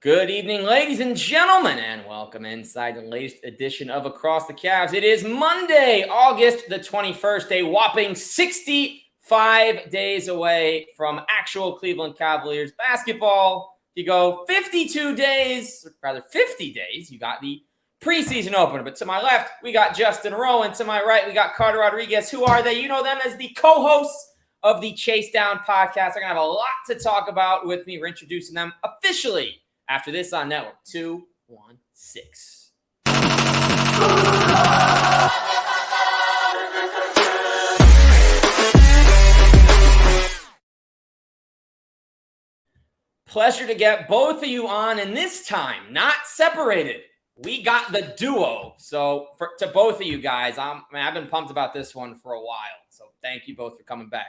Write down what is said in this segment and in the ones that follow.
Good evening, ladies and gentlemen, and welcome inside the latest edition of Across the Cavs. It is Monday, August the 21st, a whopping 65 days away from actual Cleveland Cavaliers basketball. You go 52 days, rather 50 days, you got the preseason opener. But to my left, we got Justin Rowan. To my right, we got Carter Rodriguez. Who are they? You know them as the co-hosts of the ChaseDown podcast. They're going to have a lot to talk about with me. We're introducing them officially after this on Network 216. Pleasure to get both of you on, and this time, not separated. We got the duo. So to both of you guys, I've been pumped about this one for a while. So thank you both for coming back.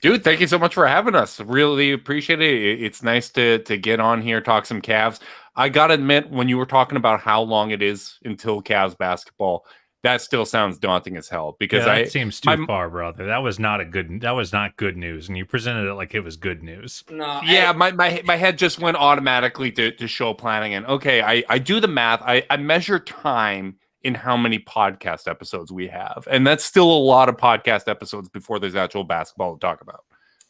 Dude, thank you so much for having us. Really appreciate it. It's nice to get on here, talk some Cavs. I got to admit, when you were talking about how long it is until Cavs basketball, that still sounds daunting as hell. Because that seems too far, brother. That was not good news, and you presented it like it was good news. No, yeah, my head just went automatically to show planning, and okay, I do the math. I measure time in how many podcast episodes we have. And that's still a lot of podcast episodes before there's actual basketball to talk about.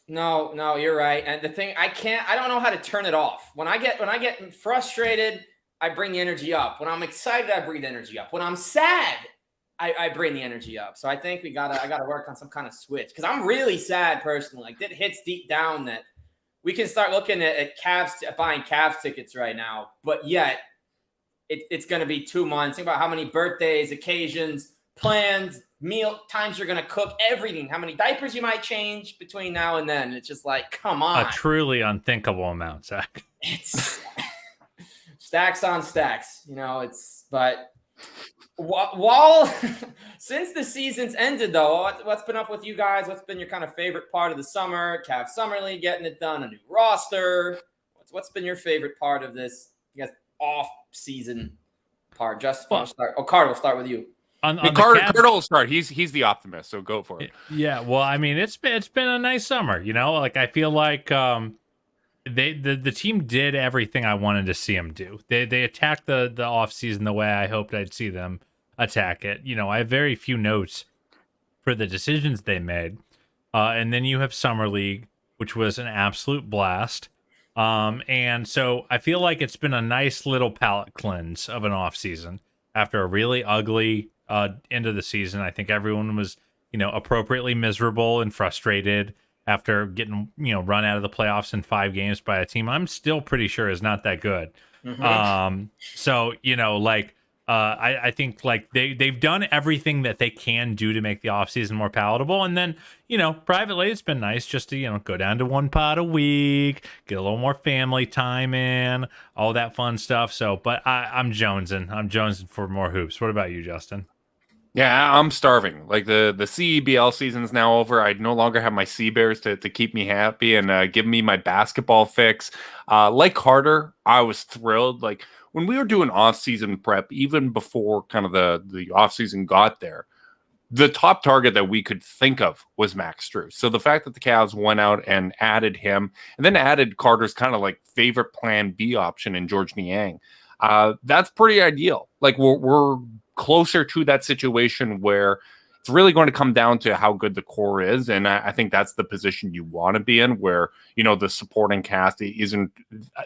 No, you're right. And the thing, I don't know how to turn it off. When I get frustrated, I bring the energy up. When I'm excited, I bring the energy up. When I'm sad, I bring the energy up. So I think I gotta work on some kind of switch. Because I'm really sad personally. Like, it hits deep down that we can start looking at buying Cavs tickets right now. But yet, it's going to be 2 months. Think about how many birthdays, occasions, plans, meal times you're going to cook, everything. How many diapers you might change between now and then. It's just like, come on. A truly unthinkable amount, Zach. It's stacks on stacks. But while since the season's ended, though, what's been up with you guys? What's been your kind of favorite part of the summer? Cavs Summer League getting it done, a new roster. What's been your favorite part of this? You guys off-season part. Just want to start. Oh, Carter, we'll start with you. Carter will start. He's the optimist, so go for it. Yeah, well, I mean, it's been a nice summer. Like, I feel like the team did everything I wanted to see them do. They attacked the off season the way I hoped I'd see them attack it. I have very few notes for the decisions they made, and then you have Summer League, which was an absolute blast. And so I feel like it's been a nice little palate cleanse of an off season after a really ugly end of the season. I think everyone was, appropriately miserable and frustrated after getting, run out of the playoffs in 5 games by a team I'm still pretty sure is not that good. Mm-hmm. So, I think like they've done everything that they can do to make the offseason more palatable. And then, privately, it's been nice just to, go down to 1 pod a week, get a little more family time in, all that fun stuff. So, but I'm jonesing for more hoops. What about you, Justin? Yeah, I'm starving. Like the CEBL season's now over. I no longer have my Sea Bears to keep me happy and give me my basketball fix. Like Carter, I was thrilled. Like, when we were doing off-season prep, even before kind of the off-season got there, the top target that we could think of was Max Strus. So the fact that the Cavs went out and added him, and then added Carter's kind of like favorite plan B option in George Niang, that's pretty ideal. Like, we're closer to that situation where it's really going to come down to how good the core is. And I think that's the position you want to be in, where, the supporting cast isn't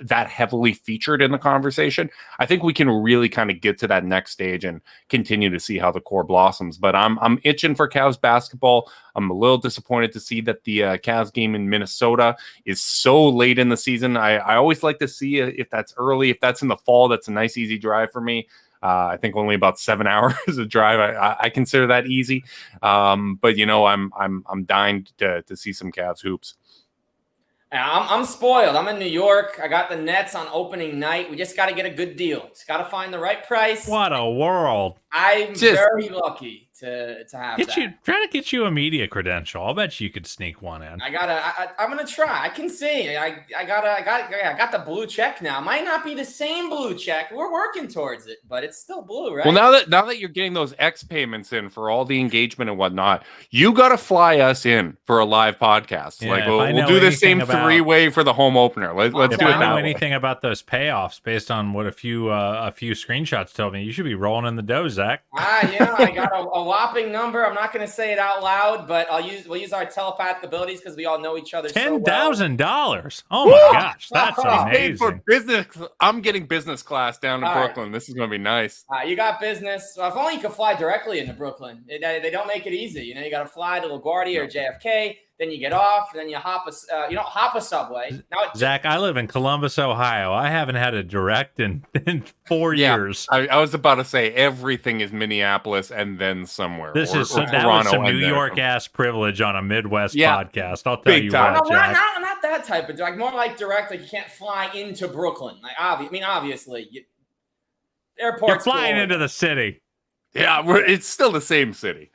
that heavily featured in the conversation. I think we can really kind of get to that next stage and continue to see how the core blossoms. But I'm itching for Cavs basketball. I'm a little disappointed to see that the Cavs game in Minnesota is so late in the season. I always like to see if that's early. If that's in the fall, that's a nice, easy drive for me. I think only about 7 hours of drive. I consider that easy. But I'm dying to see some Cavs hoops. I'm spoiled. I'm in New York. I got the Nets on opening night. We just got to get a good deal. Just got to find the right price. What a world! I'm very lucky to have that. Try to get you a media credential. I'll bet you could sneak one in. I'm gonna try. I can see. I got the blue check now. Might not be the same blue check. We're working towards it, but it's still blue, right? Well, now that you're getting those X payments in for all the engagement and whatnot, you got to fly us in for a live podcast. Yeah, like we'll do the same three-way for the home opener. Let's do it that way. If I know way. anything about those payoffs based on what a few screenshots told me, you should be rolling in the dough, Zach. I got a whopping number. I'm not going to say it out loud, but we'll use our telepathic abilities because we all know each other so well. $10,000. Oh my gosh, that's amazing. For business, I'm getting business class down in Brooklyn. Right. This is going to be nice. You got business. Well, if only you could fly directly into Brooklyn. They don't make it easy. You know, you got to fly to LaGuardia or JFK. Then you get off, and then you hop a subway. Zach, I live in Columbus, Ohio. I haven't had a direct in 4 years. I was about to say everything is Minneapolis and then somewhere. That was some New York ass privilege on a Midwest podcast. I'll tell you what, Jack. Not that type of direct. More like direct. Like you can't fly into Brooklyn. Like obviously, airports. You're flying into the city. Yeah, it's still the same city.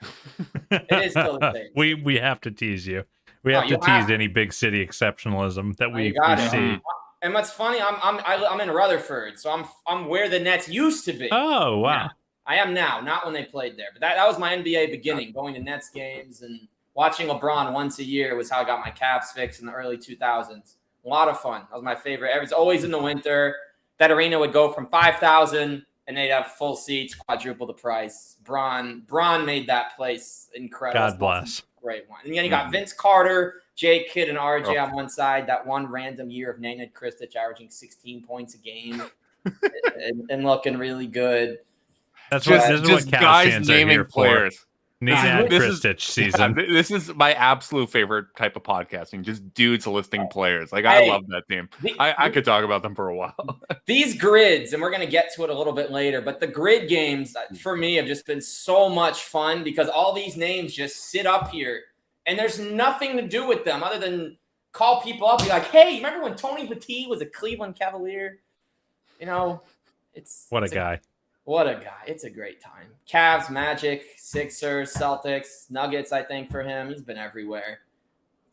It is still the same. We have to tease you. We have to tease any big city exceptionalism that we see. And what's funny, I'm in Rutherford, so I'm where the Nets used to be. Oh wow! Yeah, I am now, not when they played there. But that was my NBA beginning, going to Nets games and watching LeBron once a year was how I got my Cavs fix in the early 2000s. A lot of fun. That was my favorite. It was always in the winter. That arena would go from 5,000. And they'd have full seats, quadruple the price. Braun made that place incredible. God bless. Great one. And then you got Vince Carter, Jay Kidd, and RJ on one side. That one random year of Nenad Kristic averaging 16 points a game and looking really good. This is what guys naming players. Nenad Kristic season. This is my absolute favorite type of podcasting. Just dudes listing players. Like I love that team. I could talk about them for a while. These grids, and we're going to get to it a little bit later, but the grid games for me have just been so much fun because all these names just sit up here and there's nothing to do with them other than call people up and be like, hey, remember when Tony Petit was a Cleveland Cavalier? You know, what a guy. What a guy. It's a great time. Cavs, Magic, Sixers, Celtics, Nuggets, I think, for him. He's been everywhere.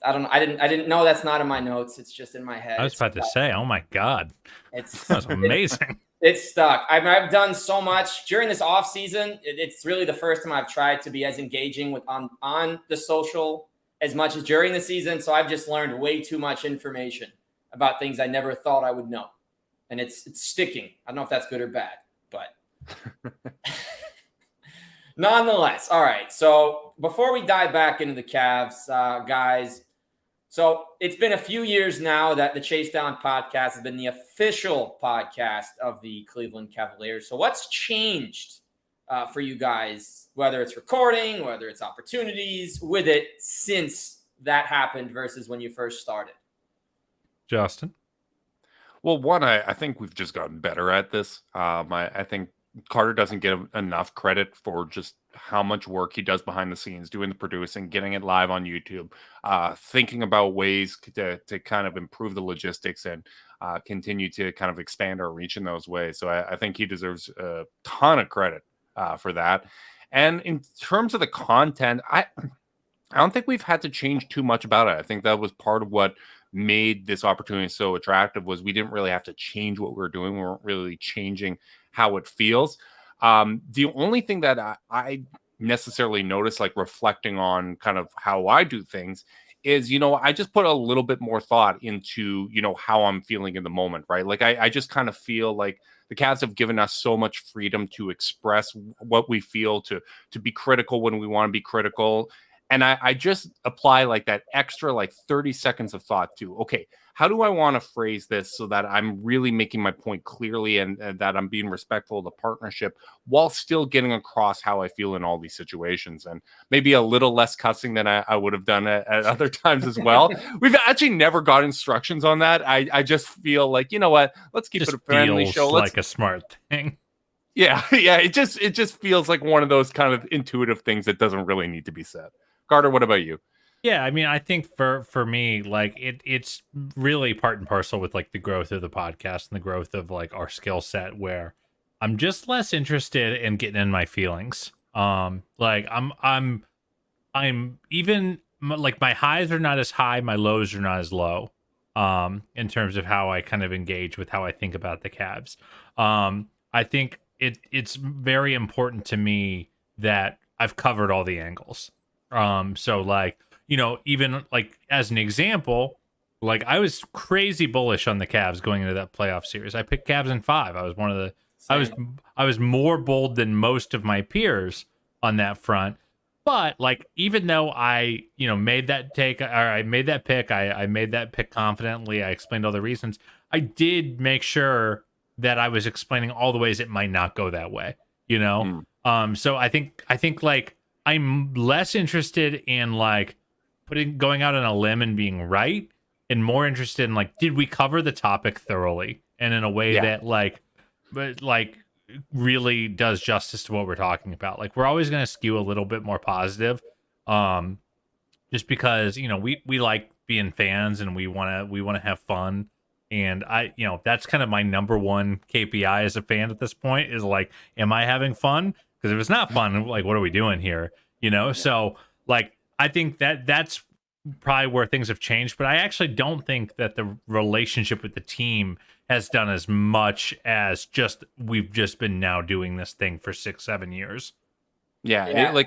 I didn't know that's not in my notes. It's just in my head. I was about to say, oh my God. That's amazing. It's stuck. I've done so much during this off season. It's really the first time I've tried to be as engaging on the social as much as during the season. So I've just learned way too much information about things I never thought I would know. And it's sticking. I don't know if that's good or bad, but nonetheless. All right. So before we dive back into the Cavs, guys, so it's been a few years now that the ChaseDown podcast has been the official podcast of the Cleveland Cavaliers. So what's changed for you guys, whether it's recording, whether it's opportunities with it since that happened versus when you first started? Justin? Well, one, I think we've just gotten better at this. I think Carter doesn't get enough credit for just how much work he does behind the scenes, doing the producing, getting it live on YouTube, thinking about ways to kind of improve the logistics and continue to kind of expand our reach in those ways. So I think he deserves a ton of credit for that. And in terms of the content, I don't think we've had to change too much about it. I think that was part of what made this opportunity so attractive was we didn't really have to change what we were doing. We weren't really changing how it feels. The only thing that I necessarily notice, like reflecting on kind of how I do things, is, I just put a little bit more thought into, how I'm feeling in the moment, right? Like I just kind of feel like the Cavs have given us so much freedom to express what we feel, to be critical when we want to be critical. And I just apply like that extra like 30 seconds of thought to, okay, how do I want to phrase this so that I'm really making my point clearly and that I'm being respectful of the partnership while still getting across how I feel in all these situations, and maybe a little less cussing than I would have done at other times as well. We've actually never got instructions on that. I just feel like, you know what, let's keep it a friendly show. Like a smart thing. Yeah. It just feels like one of those kind of intuitive things that doesn't really need to be said. Carter, what about you? Yeah, I mean, I think for me, like it's really part and parcel with like the growth of the podcast and the growth of like our skill set, where I'm just less interested in getting in my feelings Like I'm even like my highs are not as high, my lows are not as low. In terms of how I kind of engage with how I think about the Cavs. I think it's very important to me that I've covered all the angles. So like, even like as an example, like I was crazy bullish on the Cavs going into that playoff series. I picked Cavs in 5. I was one of the I was more bold than most of my peers on that front. But like, even though I, made that take, or I made that pick, I made that pick confidently. I explained all the reasons. I did make sure that I was explaining all the ways it might not go that way. So I think like I'm less interested in like going out on a limb and being right, and more interested in like, did we cover the topic thoroughly and in a way that but like really does justice to what we're talking about. Like we're always going to skew a little bit more positive, just because we like being fans and we want to have fun. And that's kind of my number one KPI as a fan at this point is like, am I having fun? Because if it's not fun, like what are we doing here? So like I think that's probably where things have changed, but I actually don't think that the relationship with the team has done as much as just we've just been now doing this thing for 6-7 years. Yeah.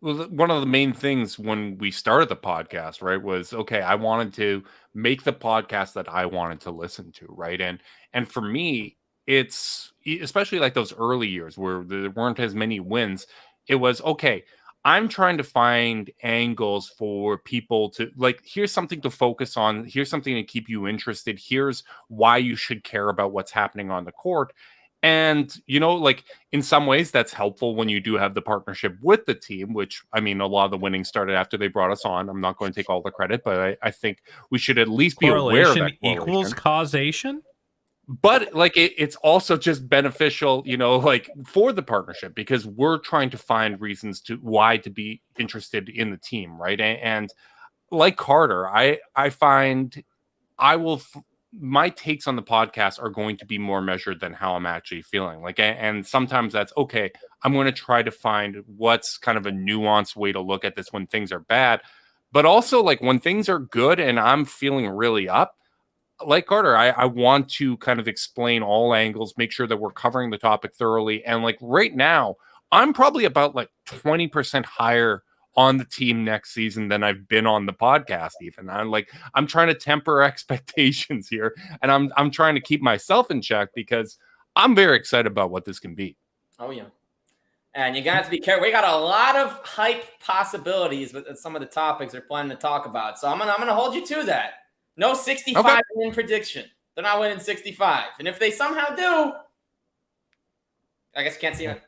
Well, one of the main things when we started the podcast, right, was okay, I wanted to make the podcast that I wanted to listen to, right? And for me, it's especially like those early years where there weren't as many wins. It was okay, I'm trying to find angles for people to like, here's something to focus on, here's something to keep you interested, here's why you should care about what's happening on the court. And, like in some ways that's helpful when you do have the partnership with the team, which I mean, a lot of the winning started after they brought us on. I'm not going to take all the credit, but I think we should at least be aware of that correlation equals causation. But like it's also just beneficial, like for the partnership because we're trying to find reasons to why to be interested in the team, right? And like Carter, I find I will my takes on the podcast are going to be more measured than how I'm actually feeling. Like, and sometimes that's okay. I'm going to try to find what's kind of a nuanced way to look at this when things are bad, but also like when things are good and I'm feeling really up. Like Carter, I want to kind of explain all angles, make sure that we're covering the topic thoroughly. And like right now, I'm probably about like 20% higher on the team next season than I've been on the podcast even. I'm trying to temper expectations here and I'm trying to keep myself in check because I'm very excited about what this can be. Oh yeah. And you got to be careful. We got a lot of hype possibilities with some of the topics we're planning to talk about. So I'm gonna hold you to that. No 65 win prediction. They're not winning 65. And if they somehow do, I guess you can't see it.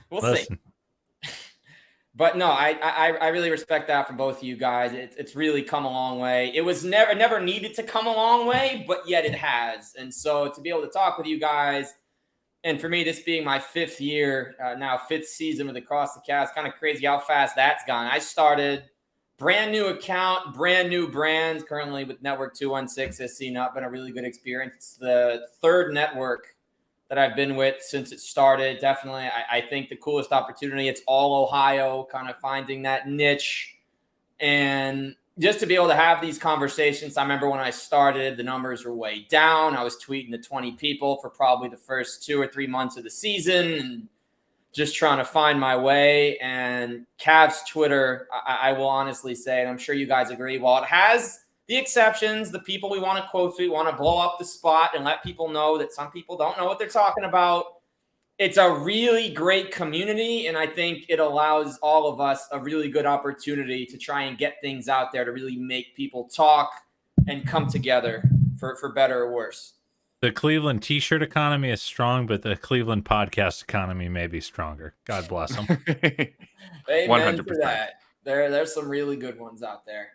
We'll see. But no, I really respect that from both of you guys. It's really come a long way. It was never needed to come a long way, but yet it has. And so to be able to talk with you guys, and for me, this being my 5th year, now 5th season with Across the Cast, kind of crazy how fast that's gone. I started brand new account, brand new brand, currently with Network 216 has seen up, been a really good experience. It's the 3rd network that I've been with since it started. Definitely, I think the coolest opportunity. It's all Ohio, kind of finding that niche. And just to be able to have these conversations, I remember when I started, the numbers were way down. I was tweeting to 20 people for probably the first 2 or 3 months of the season and just trying to find my way. And Cavs Twitter, I will honestly say, and I'm sure you guys agree, while it has the exceptions, the people we want to quote tweet, want to blow up the spot and let people know that some people don't know what they're talking about, it's a really great community. And I think it allows all of us a really good opportunity to try and get things out there to really make people talk and come together for better or worse. The Cleveland t-shirt economy is strong, but the Cleveland podcast economy may be stronger. God bless them. 100%. For that. There's some really good ones out there.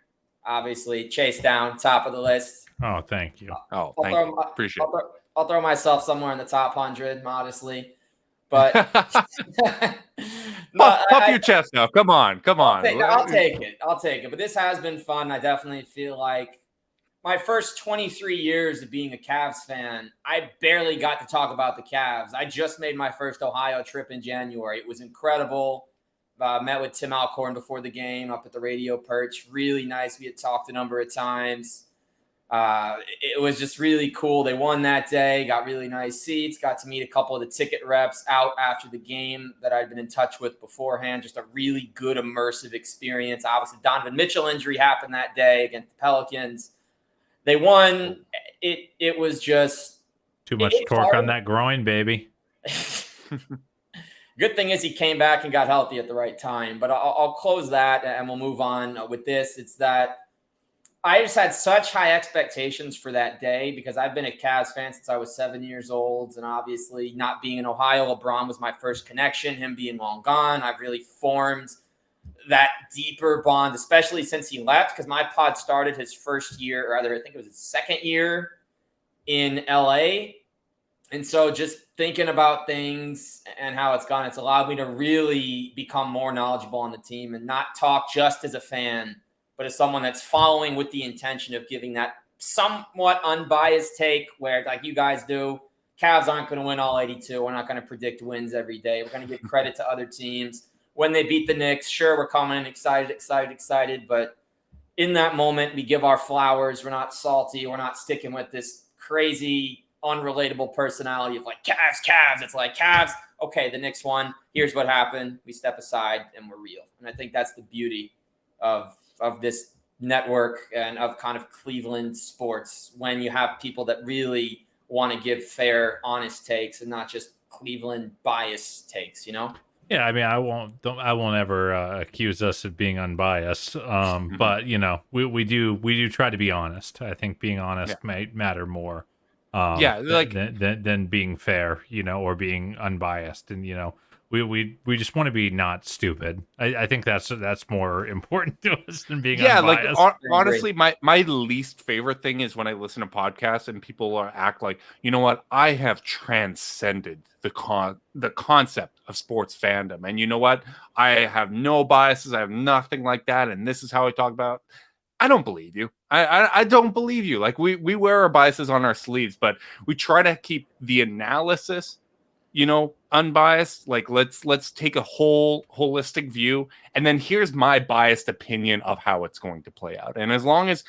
Obviously, ChaseDown, top of the list. Oh, thank you. Thank you. Appreciate it. I'll throw myself somewhere in the top 100, modestly. But puff your chest up. Come on. I'll take it. But this has been fun. I definitely feel like my first 23 years of being a Cavs fan, I barely got to talk about the Cavs. I just made my first Ohio trip in January. It was incredible. Met with Tim Alcorn before the game up at the Radio Perch. Really nice. We had talked a number of times. It was just really cool. They won that day, got really nice seats, got to meet a couple of the ticket reps out after the game that I'd been in touch with beforehand. Just a really good immersive experience. Obviously, Donovan Mitchell injury happened that day against the Pelicans. They won. It was just too much torque on that groin, baby. Good thing is he came back and got healthy at the right time. But I'll close that and we'll move on with this. It's that I just had such high expectations for that day because I've been a Cavs fan since I was 7 years old. And obviously not being in Ohio, LeBron was my first connection. Him being long gone, I've really formed that deeper bond, especially since he left, because my pod started his first year, or rather, I think it was his second year in LA. And so just thinking about things and how it's gone, it's allowed me to really become more knowledgeable on the team and not talk just as a fan, but as someone that's following with the intention of giving that somewhat unbiased take where, like you guys do, Cavs aren't going to win all 82. We're not going to predict wins every day. We're going to give credit to other teams. When they beat the Knicks, sure, we're coming in excited. But in that moment, we give our flowers. We're not salty. We're not sticking with this crazy, unrelatable personality of like, Cavs. It's like, Cavs, okay, the Knicks won. Here's what happened. We step aside and we're real. And I think that's the beauty of this network and of kind of Cleveland sports, when you have people that really want to give fair, honest takes and not just Cleveland biased takes, you know? Yeah, I mean, I won't ever accuse us of being unbiased. But you know, we do try to be honest. I think being honest might matter more. Than being fair, you know, or being unbiased. And you know, we just want to be not stupid. I think that's more important to us than being unbiased. Like honestly, my least favorite thing is when I listen to podcasts and people act like, you know what, I have transcended the concept of sports fandom, and you know what, I have no biases, I have nothing like that, and this is how I talk about. I don't believe you. I don't believe you. Like we wear our biases on our sleeves, but we try to keep the analysis, you know, unbiased. Like let's take a holistic view, and then here's my biased opinion of how it's going to play out. And as long as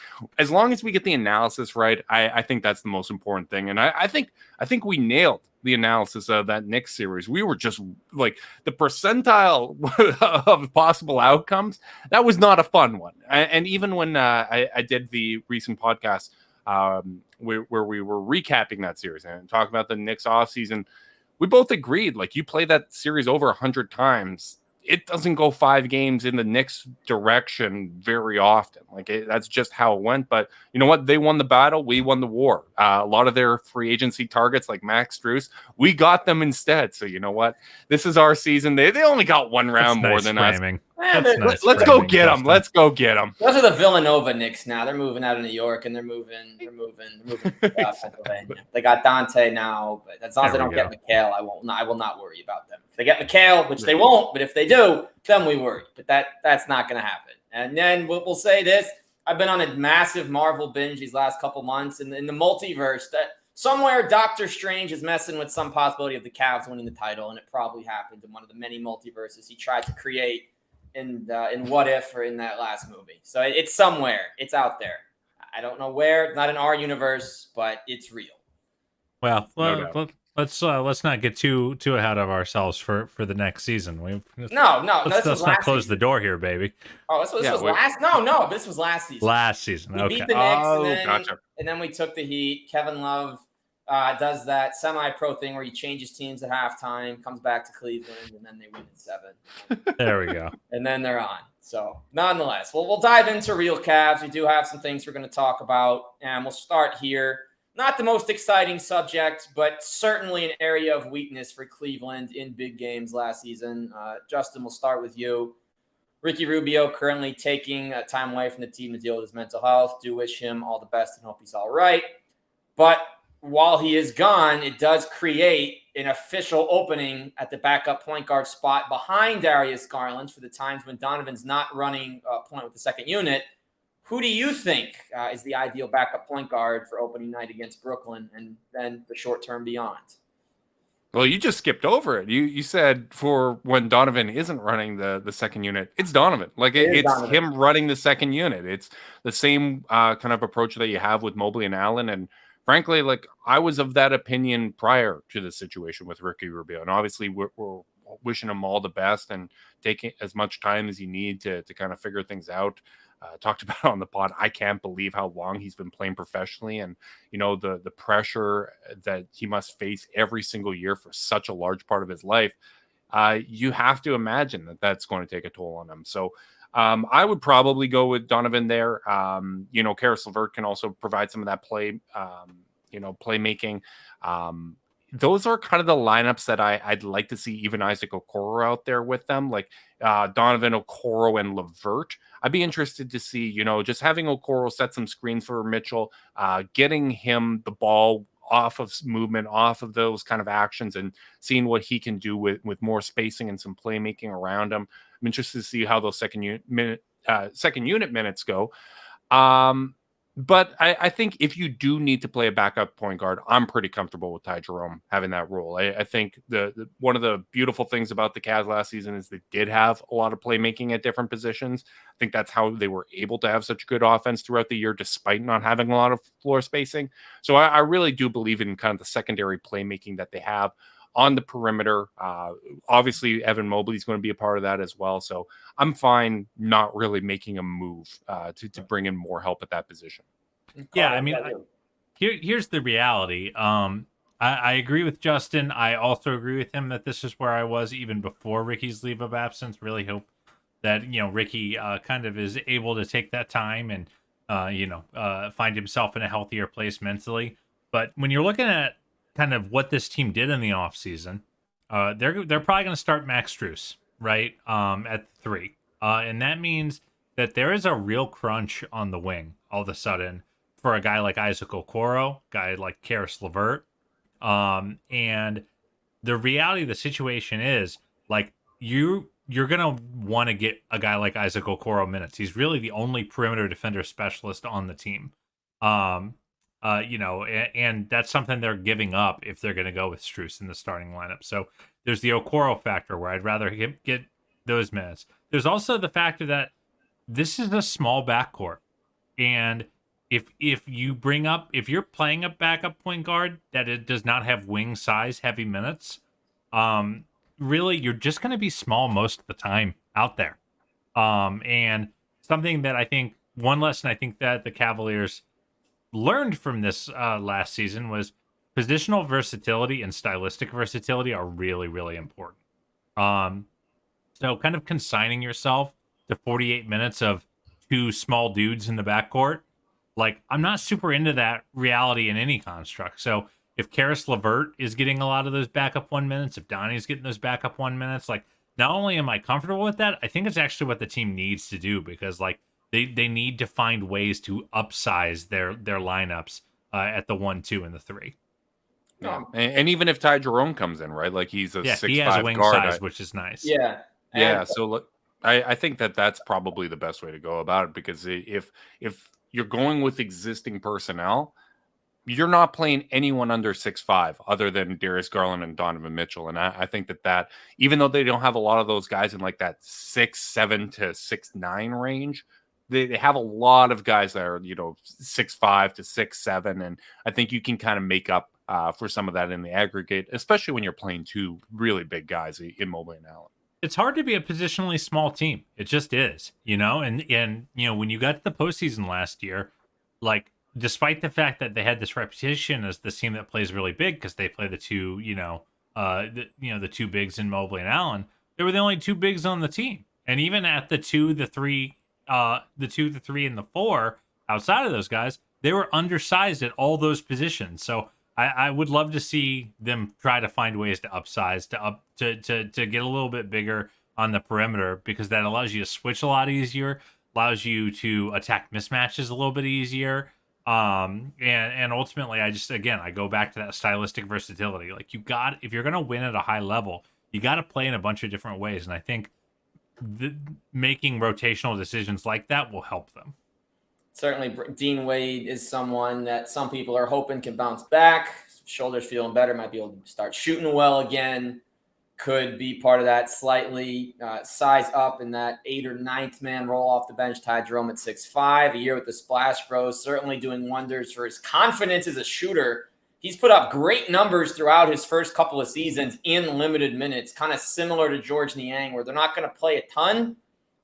we get the analysis right, I think that's the most important thing. And I think we nailed the analysis of that Knicks series. We were just like the percentile of possible outcomes. That was not a fun one. And even when I did the recent podcast where we were recapping that series and talking about the Knicks offseason, we both agreed, like, you play that series over 100 times, it doesn't go 5 games in the Knicks' direction very often. Like, that's just how it went. But you know what? They won the battle. We won the war. A lot of their free agency targets, like Max Strus, we got them instead. So you know what? This is our season. They only got one round more than us. Let's go get them. Let's go get them. Those are the Villanova Knicks now. They're moving out of New York, and they're moving to Pennsylvania. They got Dante now, but as long as they don't get McHale, I will not worry about them. If they get McHale, which they won't, but if they do, then we worry. But that's not going to happen. And then we'll say this: I've been on a massive Marvel binge these last couple months, and in the multiverse, somewhere Doctor Strange is messing with some possibility of the Cavs winning the title, and it probably happened in one of the many multiverses he tried to create in What If or in that last movie. So it's somewhere. It's out there. I don't know where. It's not in our universe, but it's real. Well, let's not get too ahead of ourselves for the next season. Let's not close the door here, baby. Oh, this was last. No, this was last season. Last season. We beat the Knicks, and then we took the Heat. Kevin Love does that semi-pro thing where he changes teams at halftime, comes back to Cleveland, and then they win in 7. There we go. And then they're on. So, nonetheless, we'll dive into real Cavs. We do have some things we're going to talk about, and we'll start here. Not the most exciting subject, but certainly an area of weakness for Cleveland in big games last season. Justin, we'll start with you. Ricky Rubio currently taking time away from the team to deal with his mental health. Do wish him all the best and hope he's all right. But while he is gone, it does create an official opening at the backup point guard spot behind Darius Garland for the times when Donovan's not running point with the second unit. Who do you think is the ideal backup point guard for opening night against Brooklyn and then the short term beyond? Well, you just skipped over it. You said for when Donovan isn't running the second unit, it's Donovan. Like it's Donovan. him running the second unit. It's the same kind of approach that you have with Mobley and Allen. And frankly, like I was of that opinion prior to the situation with Ricky Rubio. And obviously, we're wishing him all the best and taking as much time as you need to kind of figure things out. Talked about it on the pod. I can't believe how long he's been playing professionally, and the pressure that he must face every single year for such a large part of his life. You have to imagine that that's going to take a toll on him. So I would probably go with Donovan there. Karis LeVert can also provide some of that playmaking. Those are kind of the lineups that I'd like to see even Isaac Okoro out there with them, like Donovan, Okoro, and LeVert. I'd be interested to see, just having Okoro set some screens for Mitchell, getting him the ball off of movement, off of those kind of actions, and seeing what he can do with more spacing and some playmaking around him. I'm interested to see how those second unit minutes go. But I think if you do need to play a backup point guard, I'm pretty comfortable with Ty Jerome having that role. I think the one of the beautiful things about the Cavs last season is they did have a lot of playmaking at different positions. I think that's how they were able to have such good offense throughout the year, despite not having a lot of floor spacing. So I really do believe in kind of the secondary playmaking that they have on the perimeter. Obviously, Evan Mobley is going to be a part of that as well. So I'm fine not really making a move to bring in more help at that position. Yeah, I mean, here's the reality. I agree with Justin. I also agree with him that this is where I was even before Ricky's leave of absence. Really hope that Ricky kind of is able to take that time and find himself in a healthier place mentally. But when you're looking at kind of what this team did in the offseason, they're probably going to start Max Strus, right, at 3. And that means that there is a real crunch on the wing all of a sudden for a guy like Isaac Okoro, guy like Karis LeVert. And the reality of the situation is, like, you're going to want to get a guy like Isaac Okoro minutes. He's really the only perimeter defender specialist on the team. And that's something they're giving up if they're going to go with Strus in the starting lineup. So there's the Okoro factor where I'd rather get those minutes. There's also the factor that this is a small backcourt, and if you're playing a backup point guard that it does not have wing size heavy minutes, really you're just going to be small most of the time out there. And something that I think one lesson I think that the Cavaliers learned from this last season was positional versatility and stylistic versatility are really, really important. So kind of consigning yourself to 48 minutes of 2 small dudes in the backcourt, like, I'm not super into that reality in any construct. So if Karis LeVert is getting a lot of those backup 1 minutes, if Donnie's getting those backup 1 minutes, like, not only am I comfortable with that, I think it's actually what the team needs to do, because like they need to find ways to upsize their lineups at the 1, 2, and the 3. Yeah. And even if Ty Jerome comes in, right? Like he's a 6'5" he has a wing guard, size, which is nice. Yeah. Yeah. So look, I think that's probably the best way to go about it, because if you're going with existing personnel, you're not playing anyone under 6'5" other than Darius Garland and Donovan Mitchell. And I think that even though they don't have a lot of those guys in like that 6'7" to 6'9" range, they have a lot of guys that are 6'5" to 6'7", and I think you can kind of make up for some of that in the aggregate, especially when you're playing 2 really big guys in Mobley and Allen. It's hard to be a positionally small team. It just is, and when you got to the postseason last year, like, despite the fact that they had this reputation as the team that plays really big because they play the 2, the 2 bigs in Mobley and Allen, they were the only 2 bigs on the team. And even at the 2, the 3, the 2, the 3, and the 4, outside of those guys, they were undersized at all those positions. So I would love to see them try to find ways to upsize, to get a little bit bigger on the perimeter, because that allows you to switch a lot easier, allows you to attack mismatches a little bit easier. And ultimately, I go back to that stylistic versatility. Like, if you're going to win at a high level, you got to play in a bunch of different ways. And I think making rotational decisions like that will help them. Certainly, Dean Wade is someone that some people are hoping can bounce back. Shoulders feeling better, might be able to start shooting well again. Could be part of that slightly size up in that 8th or 9th man roll off the bench. Ty Jerome at 6'5", a year with the Splash Bros, certainly doing wonders for his confidence as a shooter. He's put up great numbers throughout his first couple of seasons in limited minutes, kind of similar to George Niang, where they're not going to play a ton,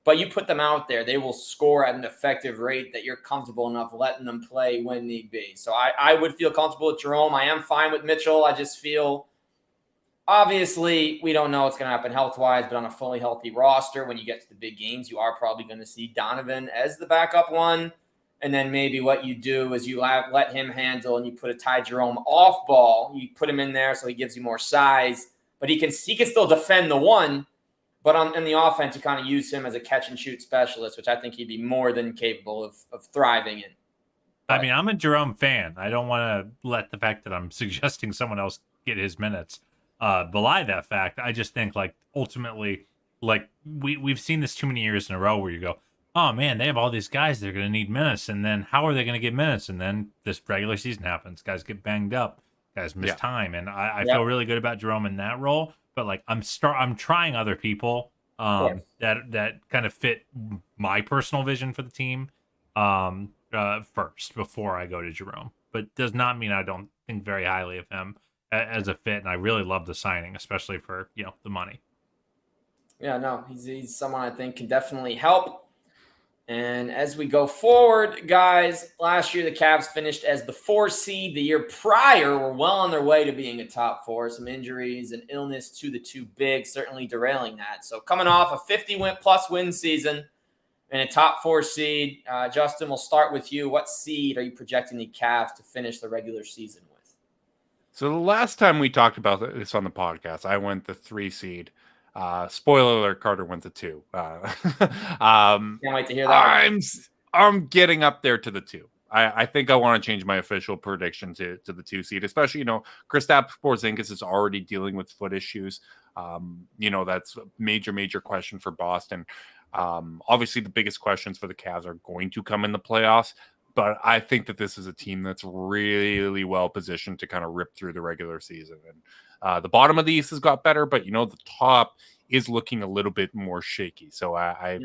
but you put them out there, they will score at an effective rate that you're comfortable enough letting them play when need be. So I would feel comfortable with Jerome. I am fine with Mitchell. I just feel, obviously, we don't know what's going to happen health-wise, but on a fully healthy roster, when you get to the big games, you are probably going to see Donovan as the backup one. And then maybe what you do is you let him handle, and you put a Ty Jerome off ball. You put him in there so he gives you more size, but he can still defend the one. But in the offense, you kind of use him as a catch-and-shoot specialist, which I think he'd be more than capable of thriving in. But, I mean, I'm a Jerome fan. I don't want to let the fact that I'm suggesting someone else get his minutes belie that fact. I just think, like, ultimately, like, we've seen this too many years in a row where you go, oh, man, they have all these guys. They're going to need minutes. And then how are they going to get minutes? And then this regular season happens. Guys get banged up. Guys miss time. And I feel really good about Jerome in that role. But like I'm trying other people that kind of fit my personal vision for the team first before I go to Jerome. But does not mean I don't think very highly of him as a fit, and I really love the signing, especially for the money. Yeah, no, he's someone I think can definitely help. And as we go forward, guys, last year the Cavs finished as the 4 seed. The year prior were well on their way to being a top 4. Some injuries and illness to the two bigs certainly derailing that. So coming off a 50-plus win season and a top 4 seed, Justin, we'll start with you. What seed are you projecting the Cavs to finish the regular season with? So the last time we talked about this on the podcast, I went the 3 seed. Spoiler alert, Carter went to 2. Can't wait to hear that. I'm getting up there to the 2. I think I want to change my official prediction to the 2 seed, especially, Kristaps Porzingis is already dealing with foot issues. That's a major question for Boston. Obviously the biggest questions for the Cavs are going to come in the playoffs, but I think that this is a team that's really well positioned to kind of rip through the regular season. And the bottom of the East has got better, but the top is looking a little bit more shaky. So I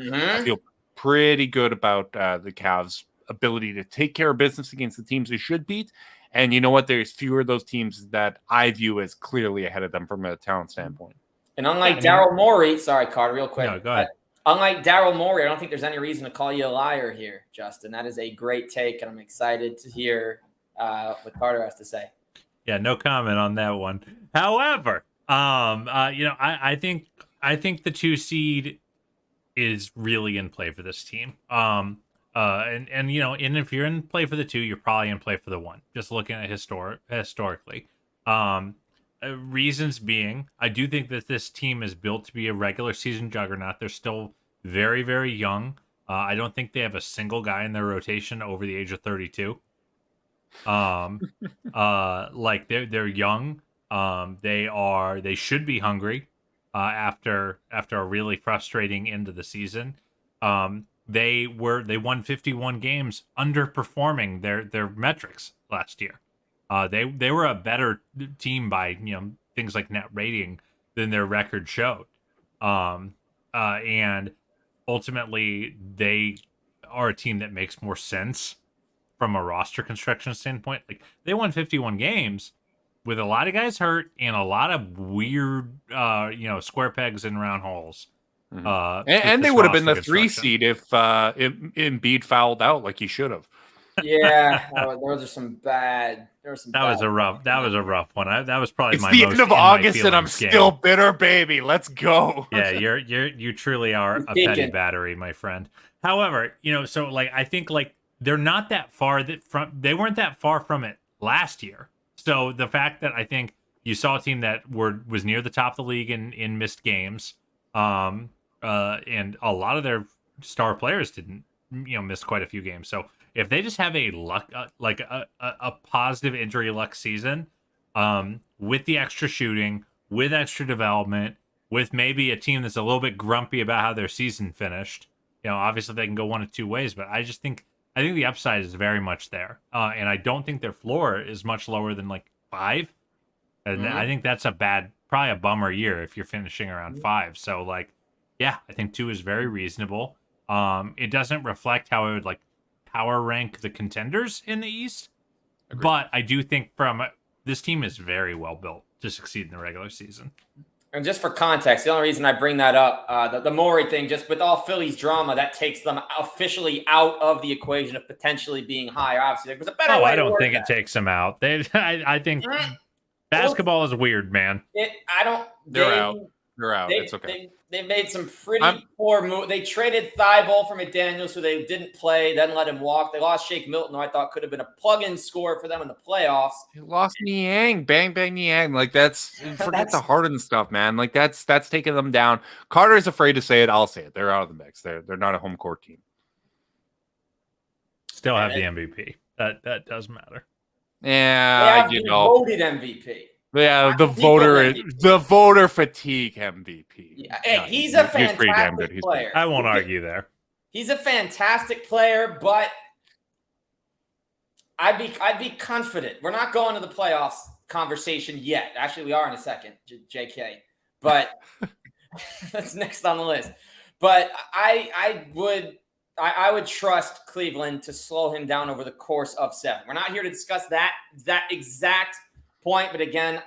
feel pretty good about the Cavs' ability to take care of business against the teams they should beat. And you know what? There's fewer of those teams that I view as clearly ahead of them from a talent standpoint. And unlike Daryl Morey, sorry, Carter, real quick. No, go ahead. Unlike Daryl Morey, I don't think there's any reason to call you a liar here, Justin. That is a great take, and I'm excited to hear what Carter has to say. Yeah, no comment on that one. However, I think the 2 seed is really in play for this team. And if you're in play for the 2, you're probably in play for the 1. Just looking at historically. Reasons being, I do think that this team is built to be a regular season juggernaut. They're still very, very young. I don't think they have a single guy in their rotation over the age of 32. Like they're young. They should be hungry. After a really frustrating end of the season, they won 51 games, underperforming their metrics last year. They were a better team by things like net rating than their record showed, and ultimately they are a team that makes more sense from a roster construction standpoint. Like they won 51 games with a lot of guys hurt and a lot of weird, square pegs in round holes. And they would have been the 3 seed if Embiid fouled out like he should have. Yeah, those are some bad. That was a rough one. That was probably it's the end of August, and I'm still bitter, baby. Let's go. Yeah, you truly are a petty battery, my friend. However, so like I think like they're not that far they weren't that far from it last year. So the fact that I think you saw a team that was near the top of the league in missed games, and a lot of their star players didn't miss quite a few games. So if they just have a positive injury luck season, with the extra shooting, with extra development, with maybe a team that's a little bit grumpy about how their season finished, obviously they can go one of 2 ways. But I just think I think the upside is very much there, and I don't think their floor is much lower than like 5. And I think that's probably a bummer year if you're finishing around 5. So like, yeah, I think 2 is very reasonable. It doesn't reflect how I would like power rank the contenders in the East, Agreed. but I do think this team is very well built to succeed in the regular season. And just for context, the only reason I bring that up, the Morey thing, just with all Philly's drama, that takes them officially out of the equation of potentially being higher. Obviously, there was a better way I don't to work think that. it takes them out. I think basketball is weird, man. They're out. They're out. It's okay. They made some pretty poor moves. They traded Thibault for McDaniels, who they didn't play, then let him walk. They lost Shake Milton, who I thought could have been a plug-in scorer for them in the playoffs. They lost Niang, bang Niang. Like forget the Harden stuff, man. Like that's taking them down. Carter's afraid to say it. I'll say it. They're out of the mix. They're not a home court team. Still have the MVP. That does matter. Yeah, voted MVP. Yeah, the voter fatigue MVP. Yeah. Hey, he's a fantastic player. I won't argue there. He's a fantastic player, but I'd be confident. We're not going to the playoffs conversation yet. Actually, we are in a second, JK. But that's next on the list. But I would trust Cleveland to slow him down over the course of 7. We're not here to discuss that exact point, but again,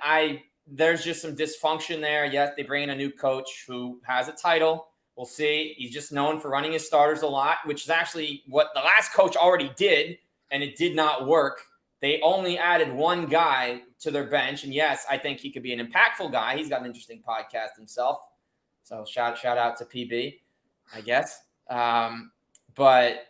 there's just some dysfunction there. Yes, they bring in a new coach who has a title. We'll see. He's just known for running his starters a lot, which is actually what the last coach already did, and it did not work. They only added one guy to their bench, and yes, I think he could be an impactful guy. He's got an interesting podcast himself, so shout out to PB, I guess. But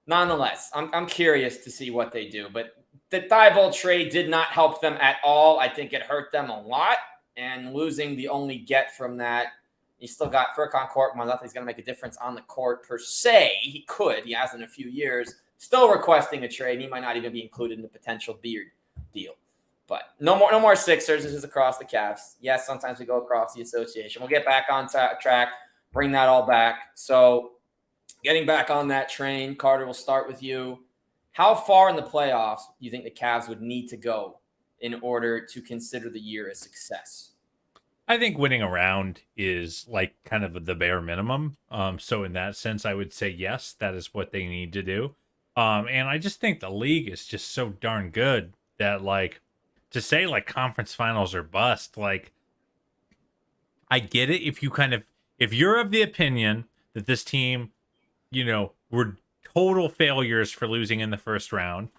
nonetheless, I'm curious to see what they do. But the Thibault trade did not help them at all. I think it hurt them a lot. And losing the only get from that, you still got Furkan Korkmaz. Nothing he's going to make a difference on the court per se. He could. He has in a few years. Still requesting a trade. He might not even be included in the potential Beard deal. But no more Sixers. This is across the Cavs. Yes, sometimes we go across the association. We'll get back on track, bring that all back. So getting back on that train, Carter, we'll start with you. How far in the playoffs do you think the Cavs would need to go in order to consider the year a success? I think winning a round is like kind of the bare minimum. So in that sense, I would say yes, that is what they need to do. And I just think the league is just so darn good that like to say like conference finals are bust, like I get it if you're of the opinion that this team, were total failures for losing in the first round,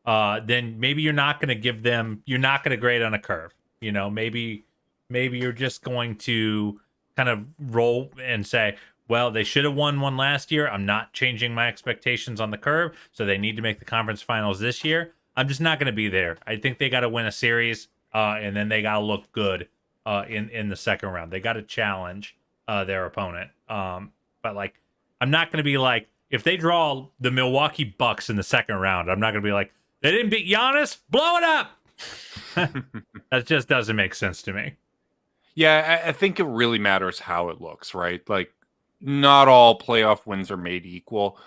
then maybe you're not going to grade on a curve. Maybe you're just going to kind of roll and say, well, they should have won one last year. I'm not changing my expectations on the curve, so they need to make the conference finals this year. I'm just not going to be there. I think they got to win a series, and then they got to look good in the second round. They got to challenge their opponent. But like, I'm not going to be like, if they draw the Milwaukee Bucks in the second round, I'm not going to be like, they didn't beat Giannis, blow it up. That just doesn't make sense to me. Yeah, I think it really matters how it looks, right? Like, not all playoff wins are made equal.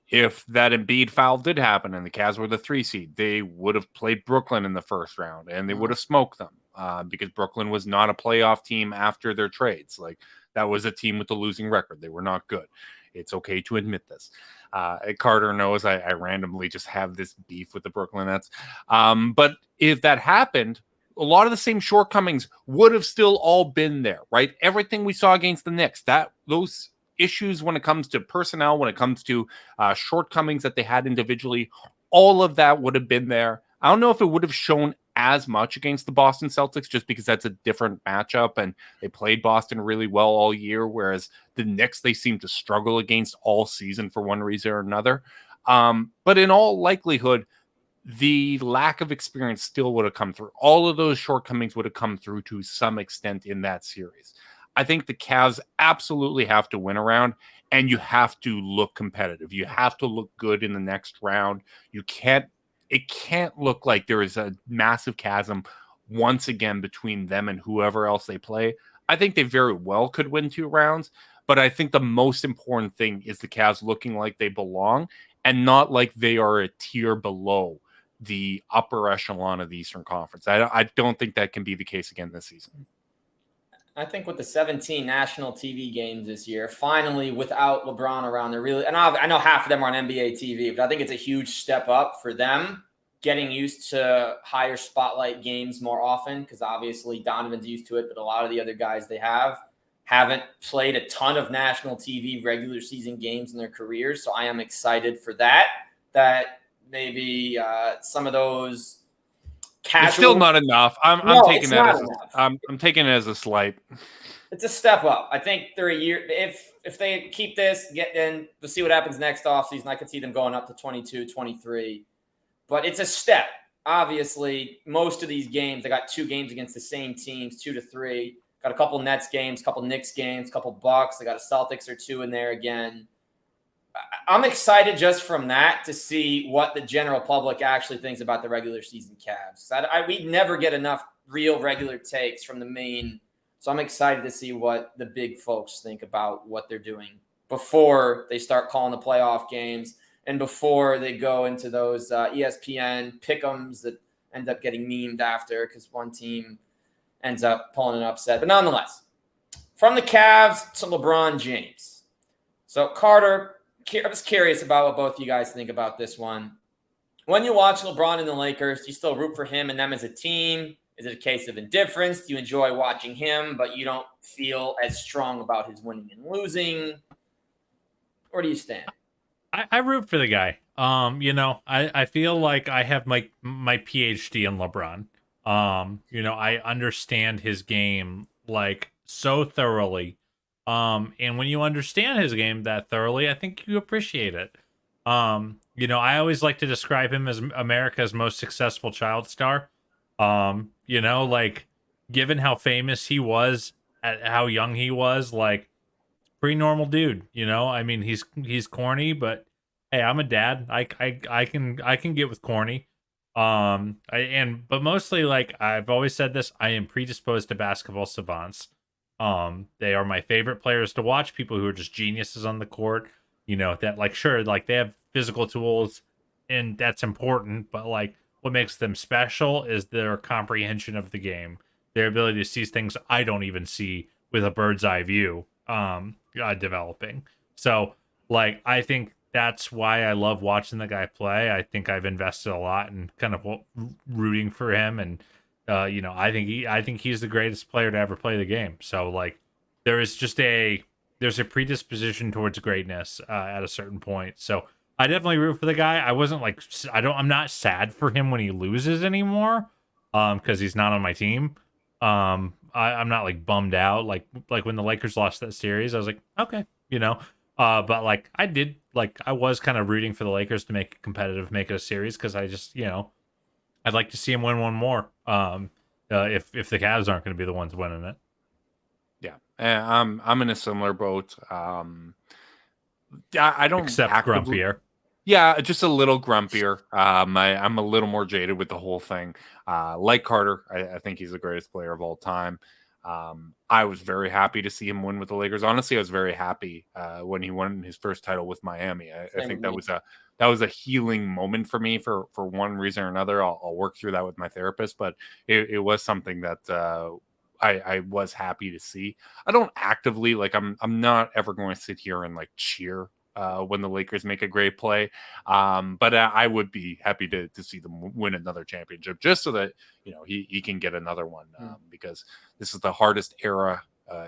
If that Embiid foul did happen and the Cavs were the 3 seed, they would have played Brooklyn in the first round and they would have smoked them because Brooklyn was not a playoff team after their trades. Like, that was a team with a losing record. They were not good. It's okay to admit this. Carter knows I randomly just have this beef with the Brooklyn Nets. But if that happened, a lot of the same shortcomings would have still all been there, right? Everything we saw against the Knicks, those issues when it comes to personnel, when it comes to shortcomings that they had individually, all of that would have been there. I don't know if it would have shown as much against the Boston Celtics just because that's a different matchup and they played Boston really well all year, whereas the Knicks, they seem to struggle against all season for one reason or another. But in all likelihood, the lack of experience still would have come through. All of those shortcomings would have come through to some extent in that series. I think the Cavs absolutely have to win a round, and you have to look competitive. You have to look good in the next round. It can't look like there is a massive chasm once again between them and whoever else they play. I think they very well could win 2 rounds, but I think the most important thing is the Cavs looking like they belong and not like they are a tier below the upper echelon of the Eastern Conference. I don't think that can be the case again this season. I think with the 17 national TV games this year, finally without LeBron around, they're really, and I know half of them are on NBA TV, but I think it's a huge step up for them getting used to higher spotlight games more often, because obviously Donovan's used to it, but a lot of the other guys they haven't played a ton of national TV regular season games in their careers. So I am excited for that maybe some of those casual. It's still not enough. I'm taking that as I'm taking it as a slight. It's a step up. I think they're a year. If they keep this, we'll see what happens next offseason. I could see them going up to 22, 23. But it's a step. Obviously, most of these games, they got 2 games against the same teams, 2 to 3. Got a couple Nets games, couple Knicks games, couple Bucks. They got a Celtics or 2 in there again. I'm excited just from that to see what the general public actually thinks about the regular season Cavs. We never get enough real regular takes from the main. So I'm excited to see what the big folks think about what they're doing before they start calling the playoff games and before they go into those ESPN pick'ems that end up getting memed after because one team ends up pulling an upset. But nonetheless, from the Cavs to LeBron James. So Carter, I'm just curious about what both of you guys think about this one. When you watch LeBron and the Lakers, do you still root for him and them as a team? Is it a case of indifference? Do you enjoy watching him, but you don't feel as strong about his winning and losing? Where do you stand? I root for the guy. I feel like I have my PhD in LeBron. I understand his game like so thoroughly. And when you understand his game that thoroughly, I think you appreciate it. I always like to describe him as America's most successful child star. Given how famous he was at how young he was, like pretty normal dude, I mean, he's corny, but hey, I'm a dad. I can get with corny. But mostly, like I've always said this, I am predisposed to basketball savants. They are my favorite players to watch, people who are just geniuses on the court, that like sure, like they have physical tools and that's important, but like what makes them special is their comprehension of the game, their ability to see things I don't even see with a bird's eye view developing. So like I think that's why I love watching the guy play. I think I've invested a lot in kind of rooting for him, and I think he's the greatest player to ever play the game. So like there's a predisposition towards greatness at a certain point. So I definitely root for the guy. I'm not sad for him when he loses anymore, because he's not on my team. I'm not like bummed out like when the Lakers lost that series. I was like, okay, but like I was kind of rooting for the Lakers to make it competitive, make it a series, because I just I'd like to see him win one more. If the Cavs aren't going to be the ones winning it. Yeah, I'm in a similar boat. I don't Except grumpier. Yeah, just a little grumpier. I'm a little more jaded with the whole thing. Like Carter, I think he's the greatest player of all time. I was very happy to see him win with the Lakers. Honestly, I was very happy when he won his first title with Miami. I think that was a healing moment for me for one reason or another. I'll work through that with my therapist, but it was something that I was happy to see. I don't actively I'm not ever going to sit here and like cheer when the Lakers make a great play. But I would be happy to see them win another championship just so that, he can get another one because this is the hardest era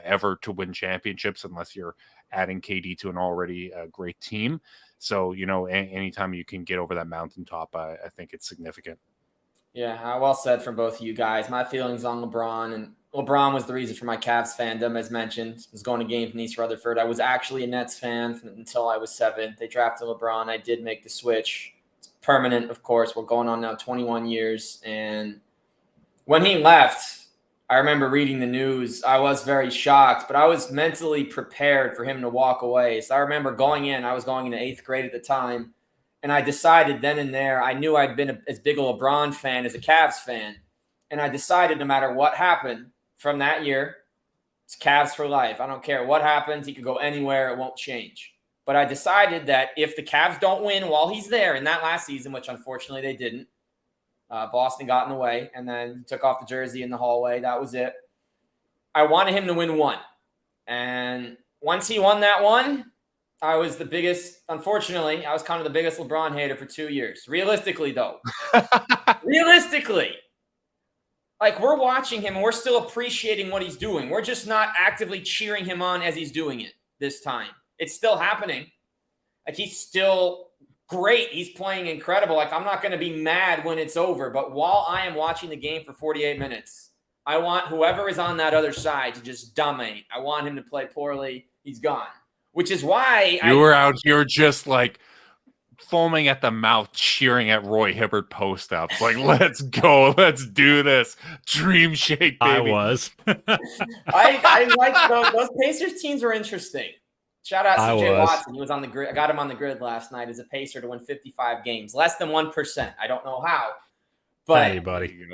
ever to win championships unless you're adding KD to an already great team. So, anytime you can get over that mountaintop, I think it's significant. Yeah, well said from both of you guys. My feelings on LeBron, and LeBron was the reason for my Cavs fandom, as mentioned. I was going to games in East Rutherford. I was actually a Nets fan until I was 7. They drafted LeBron. I did make the switch. It's permanent, of course. We're going on now 21 years. And when he left, I remember reading the news. I was very shocked, but I was mentally prepared for him to walk away. So I remember I was going into 8th grade at the time. And I decided then and there, I knew I'd been as big a LeBron fan as a Cavs fan. And I decided no matter what happened from that year, it's Cavs for life. I don't care what happens. He could go anywhere. It won't change. But I decided that if the Cavs don't win while he's there in that last season, which unfortunately they didn't, Boston got in the way and then took off the jersey in the hallway. That was it. I wanted him to win one. And once he won that one, I was the biggest, unfortunately, I was kind of the biggest LeBron hater for 2 years. Realistically, though. Realistically. Like, we're watching him and we're still appreciating what he's doing. We're just not actively cheering him on as he's doing it this time. It's still happening. Like, he's still great. He's playing incredible. Like, I'm not going to be mad when it's over. But while I am watching the game for 48 minutes, I want whoever is on that other side to just dominate. I want him to play poorly. He's gone. Which is why you were out here just like foaming at the mouth, cheering at Roy Hibbert post-ups. Like, let's go. Let's do this. Dream shake, baby. I was. I like those Pacers teams were interesting. Shout out CJ Watson. He was on the grid. I got him on the grid last night as a Pacer to win 55 games. Less than 1%. I don't know how. But hey, buddy.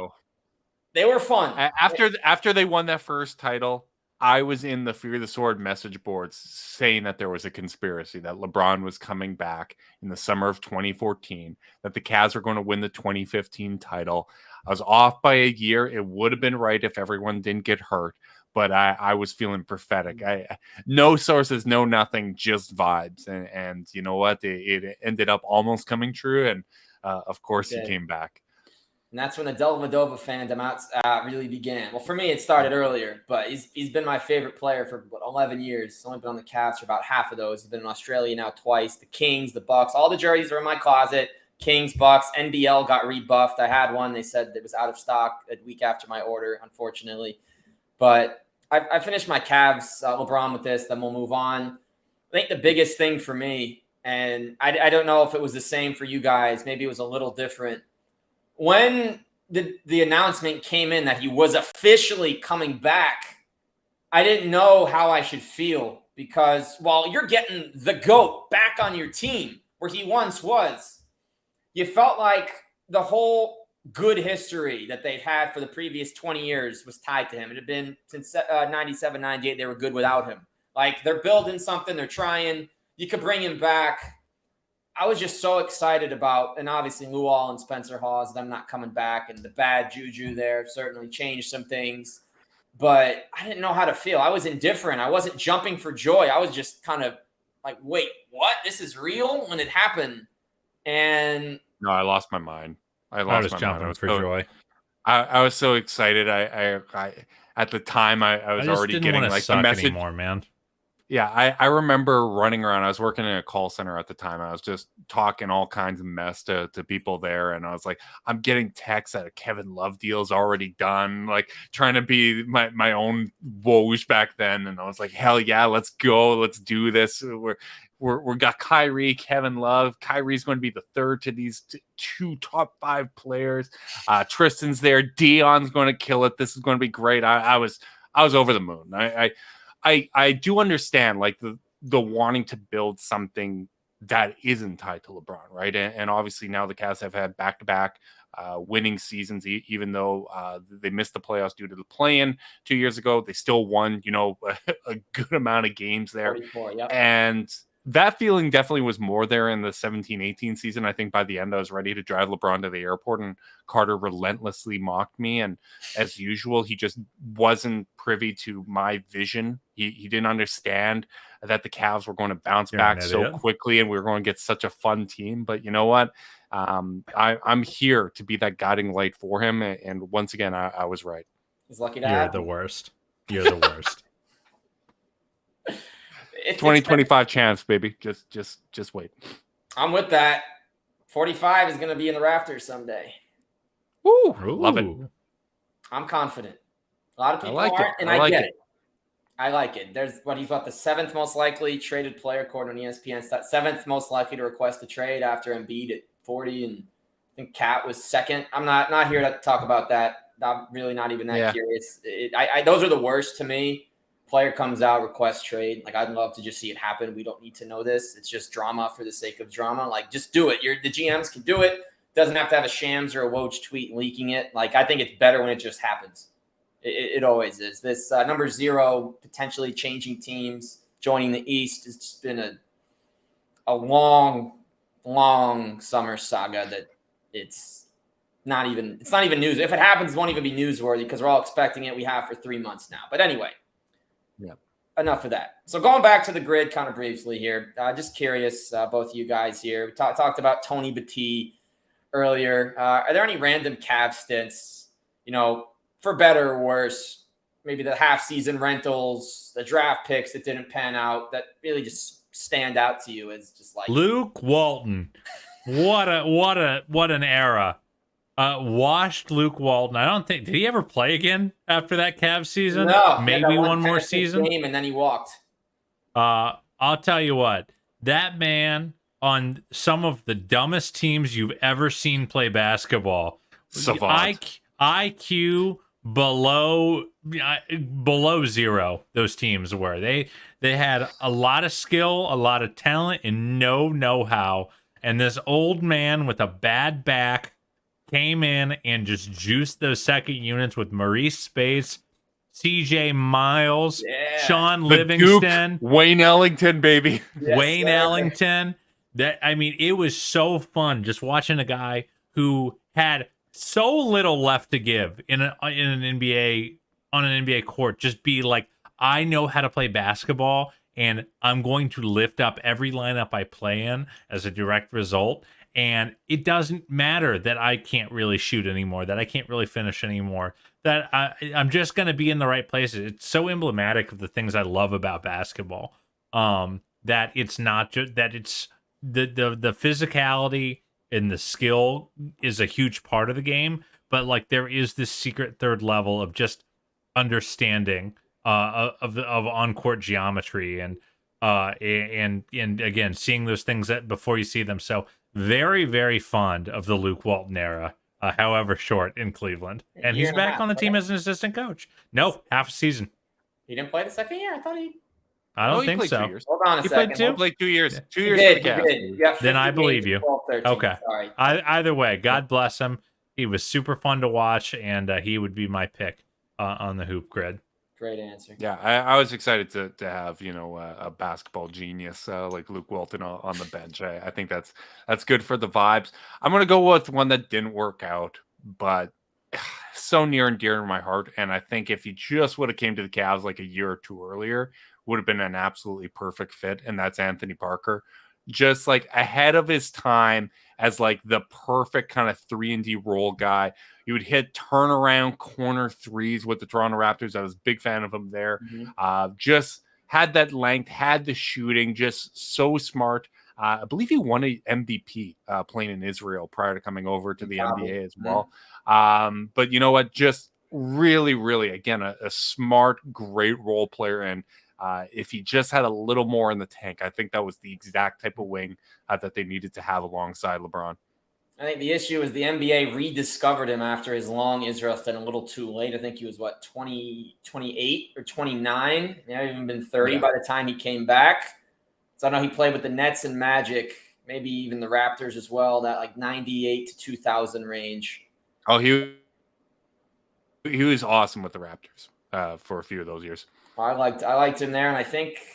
They were fun. After they won that first title, I was in the Fear the Sword message boards saying that there was a conspiracy that LeBron was coming back in the summer of 2014, that the Cavs were going to win the 2015 title. I was off by a year. It would have been right if everyone didn't get hurt, but I was feeling prophetic. No sources, no nothing, just vibes. And you know what? It ended up almost coming true. And of course, he came back. And that's when the Dellavedova fandom really began. Well, for me, it started earlier, but he's been my favorite player for 11 years. He's only been on the Cavs for about half of those. He's been in Australia now twice. The Kings, the Bucks, all the jerseys are in my closet. Kings, Bucks, NBL got rebuffed. I had one. They said it was out of stock a week after my order, unfortunately. But I finished my Cavs, LeBron, with this. Then we'll move on. I think the biggest thing for me, and I don't know if it was the same for you guys. Maybe it was a little different. When the announcement came in that he was officially coming back, I didn't know how I should feel because while you're getting the GOAT back on your team where he once was, you felt like the whole good history that they've had for the previous 20 years was tied to him. It had been since 97, 98, they were good without him. Like, they're building something, they're trying. You could bring him back. I was just so excited about, and obviously Luol and Spencer Hawes, them not coming back, and the bad juju there certainly changed some things. But I didn't know how to feel. I was indifferent. I wasn't jumping for joy. I was just kind of like, wait, what? This is real? When it happened. And no, I lost my mind. I was jumping for joy. I was so excited. I at the time I was already getting like the message anymore, man. Yeah, I remember running around. I was working in a call center at the time. I was just talking all kinds of mess to people there. And I was like, I'm getting texts that a Kevin Love deal is already done, like trying to be my own Woj back then. And I was like, hell yeah, let's go. Let's do this. We're got Kyrie, Kevin Love. Kyrie's going to be the third to these two top 5 players. Tristan's there. Dion's going to kill it. This is going to be great. I was over the moon. I do understand like the wanting to build something that isn't tied to LeBron, right? And obviously now the Cavs have had back-to-back winning seasons, even though they missed the playoffs due to the play-in 2 years ago. They still won, a good amount of games there. 44, yep. And that feeling definitely was more there in the 17-18 season. I think by the end, I was ready to drive LeBron to the airport, and Carter relentlessly mocked me. And as usual, he just wasn't privy to my vision. He didn't understand that the Cavs were going to bounce back so quickly and we were going to get such a fun team. But you know what? I'm here to be that guiding light for him. And once again, I was right. He's lucky to You're have the him. worst. You're the worst. 2025 champs, baby. Just wait. I'm with that. 45 is going to be in the rafters someday. Woo! Love it. I'm confident. A lot of people like aren't, it. and I get it. I like it. He's the 7th most likely traded player according to ESPN. It's that 7th most likely to request a trade after Embiid at 40, and I think Cat was 2nd. I'm not here to talk about that. I'm really not even that curious. Those are the worst to me. Player comes out, requests trade. Like, I'd love to just see it happen. We don't need to know this. It's just drama for the sake of drama. Like, just do it. The GMs can do it. Doesn't have to have a Shams or a Woj tweet leaking it. Like, I think it's better when it just happens. It always is. This number 0 potentially changing teams, joining the East, has just been a long, long summer saga that it's not even news. If it happens, it won't even be newsworthy because we're all expecting it. We have for 3 months now. But anyway, enough of that. So going back to the grid kind of briefly here, just curious, both of you guys here. We talked about Tony Battie earlier. Are there any random Cavs stints, for better or worse, maybe the half-season rentals, the draft picks that didn't pan out, that really just stand out to you as just like Luke Walton? What an era. Washed Luke Walton. I don't think, did he ever play again after that Cavs season? No, Maybe one more season. Game and then he walked. I'll tell you what, that man on some of the dumbest teams you've ever seen play basketball. IQ below 0. Those teams were. They had a lot of skill, a lot of talent, and no know-how. And this old man with a bad back came in and just juiced those second units with Maurice Spates, CJ Miles, Sean Livingston, Duke, Wayne Ellington, baby. Wayne Ellington. It was so fun just watching a guy who had so little left to give in an NBA court just be like, I know how to play basketball and I'm going to lift up every lineup I play in as a direct result. And it doesn't matter that I can't really shoot anymore, that I can't really finish anymore, that I'm just going to be in the right places. It's so emblematic of the things I love about basketball. That it's not just that it's the physicality and the skill is a huge part of the game, but like there is this secret third level of just understanding of on-court geometry and again seeing those things that before you see them. So very, very fond of the Luke Walton era, however short in Cleveland. And he's back on the team as an assistant coach. No, half a season. He didn't play the second year? I thought he... I don't think so. 2 years. Hold on a second. He played 2 years. Yeah. 2 years for the Cavs. Yeah, then I believe you. 12, 13. Okay. Sorry. Either way, God bless him. He was super fun to watch, and he would be my pick on the hoop grid. Great answer. Yeah, I was excited to have a basketball genius like Luke Walton on the bench. I think that's good for the vibes. I'm gonna go with one that didn't work out, but so near and dear to my heart. And I think if he just would have came to the Cavs like a year or two earlier, would have been an absolutely perfect fit. And that's Anthony Parker, just like ahead of his time as like the perfect kind of 3-and-D role guy. He would hit turnaround corner threes with the Toronto Raptors. I was a big fan of him there. Mm-hmm. Just had that length, had the shooting, just so smart. I believe he won an MVP playing in Israel prior to coming over to the NBA as well. But you know what? Just really, really, again, a smart, great role player. And if he just had a little more in the tank, I think that was the exact type of wing that they needed to have alongside LeBron. I think the issue is the NBA rediscovered him after his long Israel stint a little too late. I think he was, 28 or 29? He hadn't even been 30 by the time he came back. So I know he played with the Nets and Magic, maybe even the Raptors as well, that like 98 to 2000 range. Oh, he was awesome with the Raptors for a few of those years. I liked him there, and I think –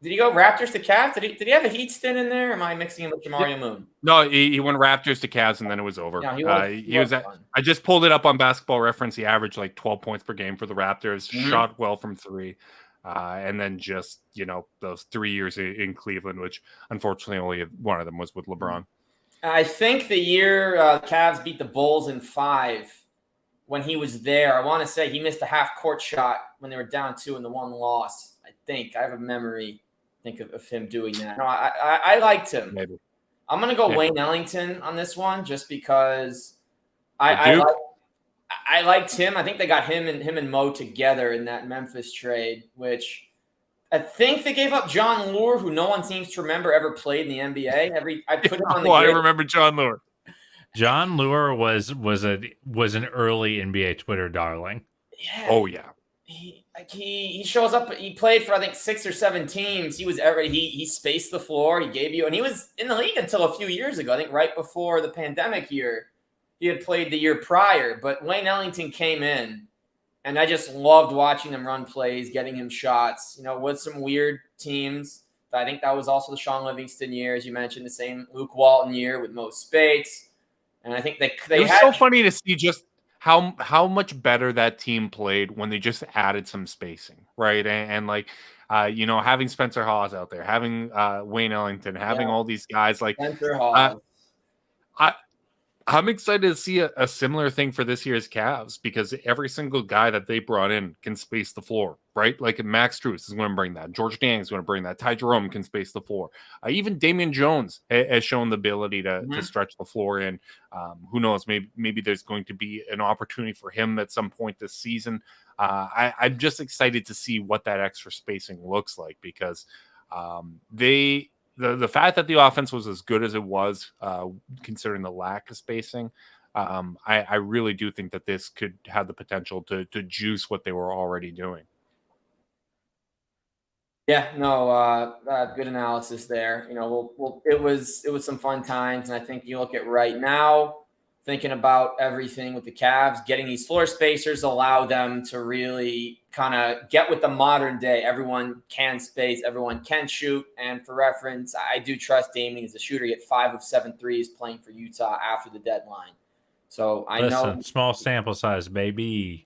did he go Raptors to Cavs? Did he have a Heat stint in there? Or am I mixing him with Jamario Moon? No, he went Raptors to Cavs, and then it was over. Yeah, he was I just pulled it up on Basketball Reference. He averaged like 12 points per game for the Raptors, shot well from three, and then just, those 3 years in Cleveland, which unfortunately only one of them was with LeBron. I think the year Cavs beat the Bulls in 5, when he was there, I want to say he missed a half-court shot when they were down 2 in the one loss. I have a memory. Of him doing that. No, I liked him. Maybe. I'm gonna go Wayne Ellington on this one just because I liked him. I think they got him and Mo together in that Memphis trade, which I think they gave up John Lure, who no one seems to remember ever played in the NBA. I put him on the I remember John Lure. John Lure was an early NBA Twitter darling. Yeah. Oh yeah. He shows up. He played for I think 6 or 7 teams. He was he spaced the floor. He gave you, and he was in the league until a few years ago. I think right before the pandemic year, he had played the year prior. But Wayne Ellington came in, and I just loved watching him run plays, getting him shots. With some weird teams, I think that was also the Sean Livingston year, as you mentioned, the same Luke Walton year with Mo Spates. And I think It they was had so funny to see just how much better that team played when they just added some spacing, right? And like, having Spencer Hawes out there, having Wayne Ellington, having all these guys like, Spencer uh, Hawes. I I'm excited to see a similar thing for this year's Cavs because every single guy that they brought in can space the floor, right? Like Max Strus is going to bring that. George Niang is going to bring that. Ty Jerome can space the floor. Even Damian Jones has shown the ability to stretch the floor in. Who knows? Maybe there's going to be an opportunity for him at some point this season. I'm just excited to see what that extra spacing looks like because the fact that the offense was as good as it was, considering the lack of spacing, I really do think that this could have the potential to juice what they were already doing. Yeah, no, good analysis there. It was some fun times, and I think you look at right now, thinking about everything with the Cavs, getting these floor spacers allow them to really kind of get with the modern day. Everyone can space, everyone can shoot, and for reference, I do trust Damian as a shooter. He hit 5 of 7 threes playing for Utah after the deadline. So I know small sample size, baby.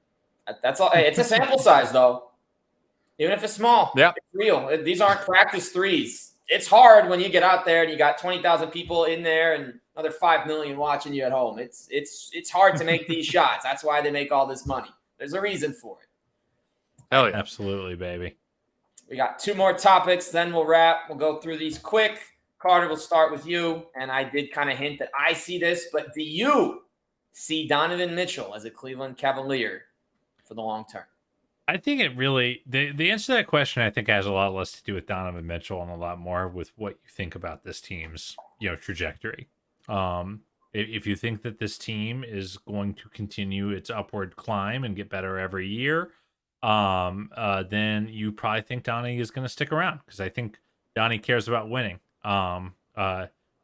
that's all. Hey, it's a sample size though. Even if it's small, Yeah, it's real. These aren't practice threes. It's hard when you get out there and you got 20,000 people in there and another 5 million watching you at home. It's hard to make these shots. That's why they make all this money. There's a reason for it. hell yeah, Absolutely, baby. We got 2 more topics, then we'll wrap. We'll go through these quick. Carter, we'll start with you. And I did kind of hint that I see this, but do you see Donovan Mitchell as a Cleveland Cavalier for the long term? I think it really the answer to that question I think has a lot less to do with Donovan Mitchell and a lot more with what you think about this team's trajectory. If you think that this team is going to continue its upward climb and get better every year, then you probably think Donnie is going to stick around because I think Donnie cares about winning.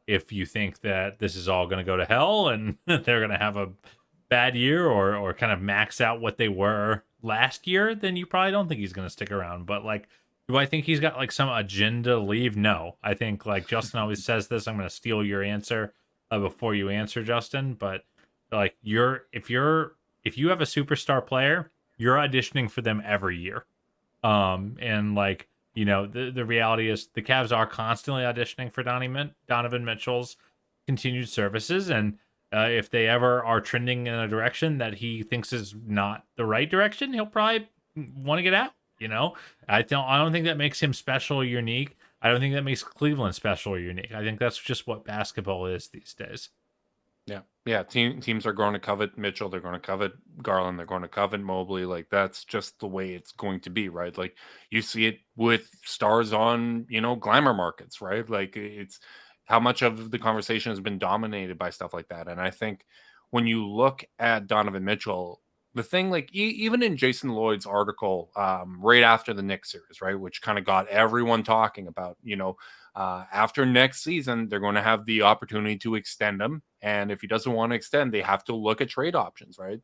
If you think that this is all going to go to hell and they're going to have a bad year or kind of max out what they were last year, then you probably don't think he's going to stick around. But like, do I think he's got like some agenda to leave? No, I think like Justin always says this. I'm going to steal your answer before you answer, Justin. But like, if you have a superstar player, you're auditioning for them every year. And like, the reality is the Cavs are constantly auditioning for Donovan Mitchell's continued services, and if they ever are trending in a direction that he thinks is not the right direction, he'll probably want to get out. I don't think that makes him special or unique. I don't think that makes Cleveland special or unique. I think that's just what basketball is these days. Yeah. Teams are going to covet Mitchell. They're going to covet Garland. They're going to covet Mobley. Like that's just the way it's going to be, right? Like you see it with stars on, glamour markets, right? Like it's how much of the conversation has been dominated by stuff like that. And I think when you look at Donovan Mitchell, the thing, like even in Jason Lloyd's article, right after the Knicks series, right, which kind of got everyone talking about, after next season, they're going to have the opportunity to extend him. And if he doesn't want to extend, they have to look at trade options, right?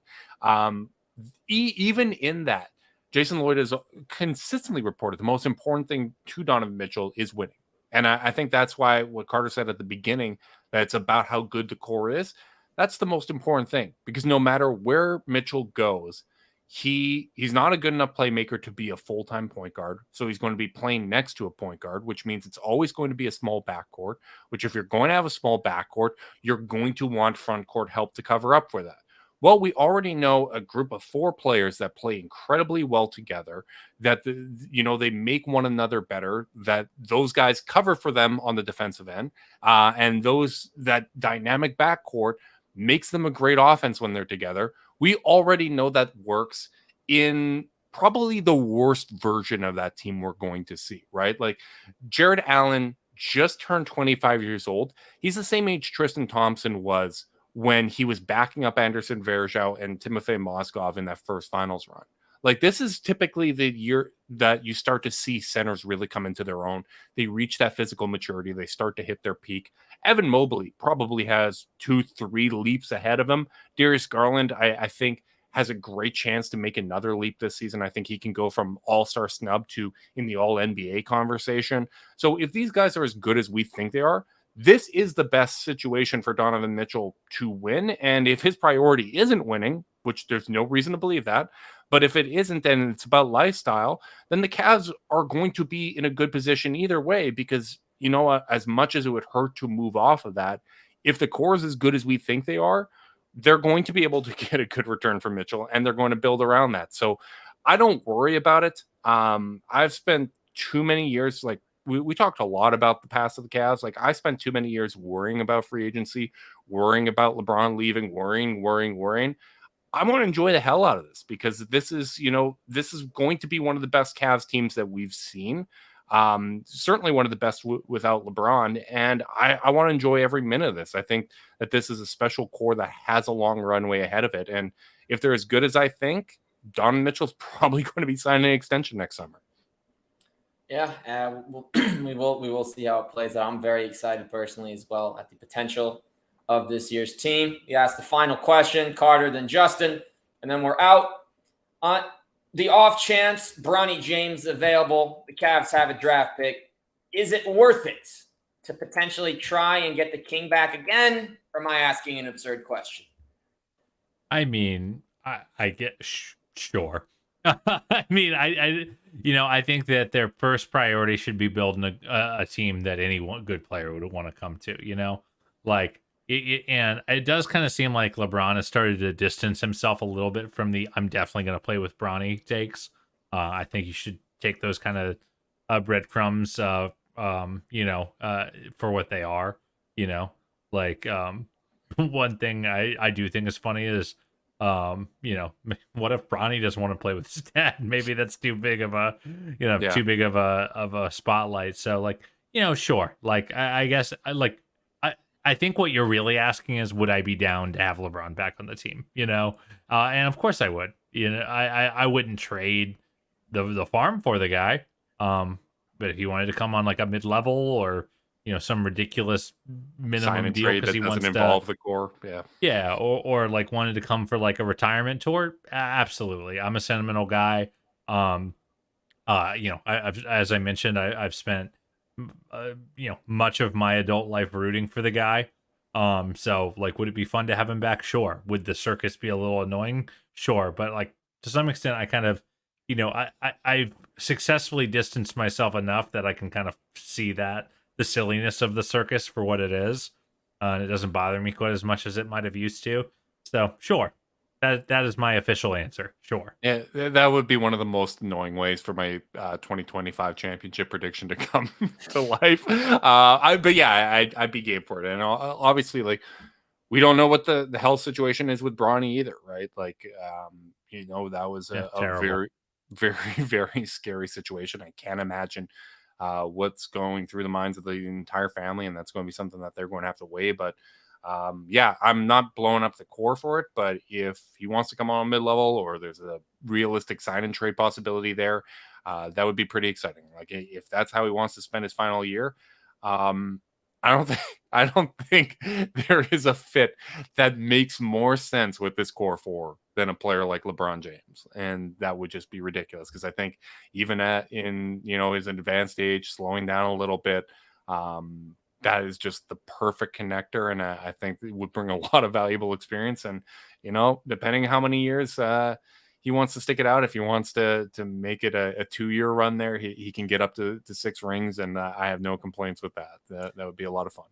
Even in that, Jason Lloyd has consistently reported the most important thing to Donovan Mitchell is winning. And I think that's why what Carter said at the beginning, that it's about how good the core is. That's the most important thing, because no matter where Mitchell goes, he's not a good enough playmaker to be a full-time point guard. So he's going to be playing next to a point guard, which means it's always going to be a small backcourt, which if you're going to have a small backcourt, you're going to want front court help to cover up for that. Well, we already know a group of 4 players that play incredibly well together, that they make one another better, that those guys cover for them on the defensive end, and that dynamic backcourt makes them a great offense when they're together. We already know that works in probably the worst version of that team we're going to see, right? Like Jared Allen just turned 25 years old. He's the same age Tristan Thompson was when he was backing up Anderson Varejao and Timofey Mozgov in that first finals run. Like this is typically the year that you start to see centers really come into their own. They reach that physical maturity. They start to hit their peak. Evan Mobley probably has 2-3 leaps ahead of him. Darius Garland, I think, has a great chance to make another leap this season. I think he can go from all-star snub to in the all-NBA conversation. So if these guys are as good as we think they are, this is the best situation for Donovan Mitchell to win. And if his priority isn't winning, which there's no reason to believe that, but if it isn't, then it's about lifestyle, then the Cavs are going to be in a good position either way, because, you know, as much as it would hurt to move off of that, if the core is as good as we think they are, they're going to be able to get a good return from Mitchell, and they're going to build around that. So I don't worry about it. I've spent too many years, like, we talked a lot about the past of the Cavs. Like, I spent too many years worrying about free agency, worrying about LeBron leaving, worrying. I want to enjoy the hell out of this, because this is, you know, this is going to be one of the best Cavs teams that we've seen. Certainly one of the best without LeBron. And I want to enjoy every minute of this. I think that this is a special core that has a long runway ahead of it. And if they're as good as I think, Donovan Mitchell's probably going to be signing an extension next summer. Yeah, we will see how it plays out. I'm very excited personally as well at the potential of this year's team. We asked the final question, Carter, then Justin, and then we're out. On the off chance Bronny James available, the Cavs have a draft pick. Is it worth it to potentially try and get the King back again? Or am I asking an absurd question? I mean, I get sure. I mean, I think that their first priority should be building a team that any good player would want to come to. You know, like and it does kind of seem like LeBron has started to distance himself a little bit from the "I'm definitely going to play with Bronny" takes. I think you should take those kind of breadcrumbs, for what they are. You know, like one thing I do think is funny is what if Bronny doesn't want to play with his dad? Maybe that's too big of a too big of a spotlight. So, like, sure, like I guess I think what you're really asking is, would I be down to have LeBron back on the team? And of course I would. I wouldn't trade the farm for the guy. But if he wanted to come on like a mid-level or some ridiculous minimum deal because he wants to involve the core, or like wanted to come for like a retirement tour, absolutely. I'm a sentimental guy. As I mentioned, I've spent much of my adult life rooting for the guy. So like, would it be fun to have him back? Sure. Would the circus be a little annoying? Sure. But like, to some extent, I kind of, I've successfully distanced myself enough that I can kind of see that the silliness of the circus for what it is. And it doesn't bother me quite as much as it might have used to. So sure. That is my official answer. Sure. Yeah, that would be one of the most annoying ways for my 2025 championship prediction to come to life. I'd be game for it. And obviously, like, we don't know what the health situation is with Bronny either, right? Like, that was a very, very, very scary situation. I can't imagine what's going through the minds of the entire family, and that's going to be something that they're going to have to weigh. But I'm not blowing up the core for it, but if he wants to come on mid-level or there's a realistic sign and trade possibility there, that would be pretty exciting. Like, if that's how he wants to spend his final year, I don't think there is a fit that makes more sense with this core four than a player like LeBron James. And that would just be ridiculous, because I think even in his advanced age, slowing down a little bit, that is just the perfect connector, and I think it would bring a lot of valuable experience. And depending on how many years he wants to stick it out, if he wants to make it a 2-year run there, he can get up to 6 rings, and I have no complaints with that. That would be a lot of fun.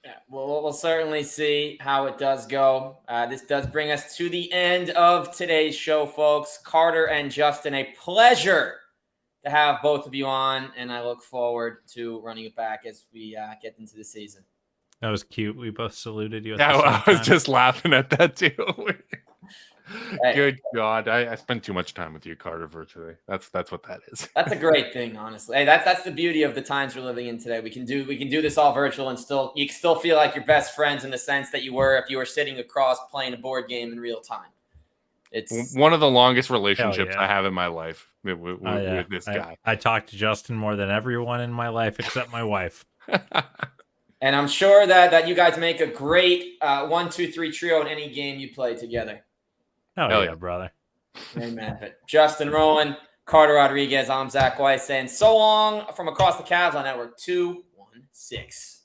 Yeah, well, we'll certainly see how it does go. This does bring us to the end of today's show, folks. Carter and Justin, a pleasure to have both of you on, and I look forward to running it back as we get into the season. That was cute. We both saluted you. I was just laughing at that too. Hey. Good God, I spend too much time with you, Carter, virtually. That's what that is. That's a great thing, honestly. Hey, that's the beauty of the times we're living in today. We can do this all virtual, and you still feel like you're best friends in the sense that you were if you were sitting across playing a board game in real time. It's one of the longest relationships I have in my life with this guy. I talk to Justin more than everyone in my life except my wife. And I'm sure that you guys make a great 1, 2, 3 trio in any game you play together. Hell yeah, brother. Amen. Justin Rowan, Carter Rodriguez, I'm Zach Weiss saying so long from across the Cavs on Network 216.